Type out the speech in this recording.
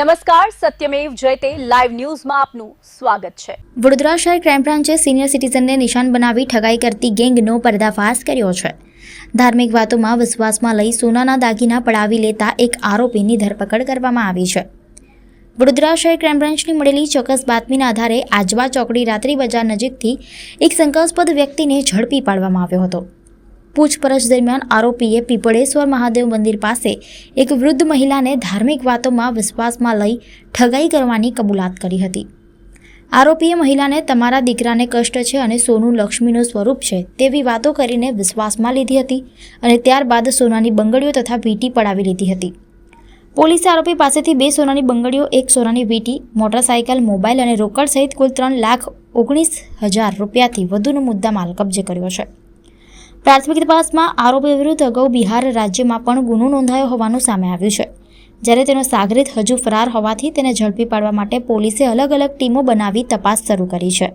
નમસ્કાર, સત્યમેવ જયતે લાઈવ ન્યૂઝમાં આપનું સ્વાગત છે। વડોદરા શહેર ક્રાઇમ બ્રાન્ચે સિનિયર સિટીઝનને નિશાન બનાવી ઠગાઈ કરતી ગેંગનો પર્દાફાશ કર્યો છે। ધાર્મિક વાતોમાં વિશ્વાસમાં લઈ સોનાના દાગીના પડાવી લેતા એક આરોપીની ધરપકડ કરવામાં આવી છે। વડોદરા શહેર ક્રાઇમ બ્રાન્ચની મળેલી ચોક્કસ બાતમીના આધારે આજવા ચોકડી રાત્રિ બજાર નજીકથી એક શંકાસ્પદ વ્યક્તિને ઝડપી પાડવામાં આવ્યો હતો। પૂછપરછ દરમિયાન આરોપીએ પીપળેશ્વર મહાદેવ મંદિર પાસે એક વૃદ્ધ મહિલાને ધાર્મિક વાતોમાં વિશ્વાસમાં લઈ ઠગાઈ કરવાની કબૂલાત કરી હતી। આરોપીએ મહિલાને તમારા દીકરાને કષ્ટ છે અને સોનું લક્ષ્મીનું સ્વરૂપ છે તેવી વાતો કરીને વિશ્વાસમાં લીધી હતી અને ત્યારબાદ સોનાની બંગડીઓ તથા વીંટી પડાવી લીધી હતી। પોલીસે આરોપી પાસેથી 2 સોનાની બંગડીઓ, 1 સોનાની વીંટી, મોટરસાઇકલ, મોબાઈલ અને રોકડ સહિત કુલ 3,19,000 રૂપિયાથી વધુનો મુદ્દામાલ કબજે કર્યો છે। પ્રાથમિક તપાસમાં આરોપી વિરુદ્ધ અગાઉ બિહાર રાજ્યમાં પણ ગુનો નોંધાયો હોવાનું સામે આવ્યું છે, જ્યારે તેનો સાગરીત હજુ ફરાર હોવાથી તેને ઝડપી પાડવા માટે પોલીસે અલગ અલગ ટીમો બનાવી તપાસ શરૂ કરી છે।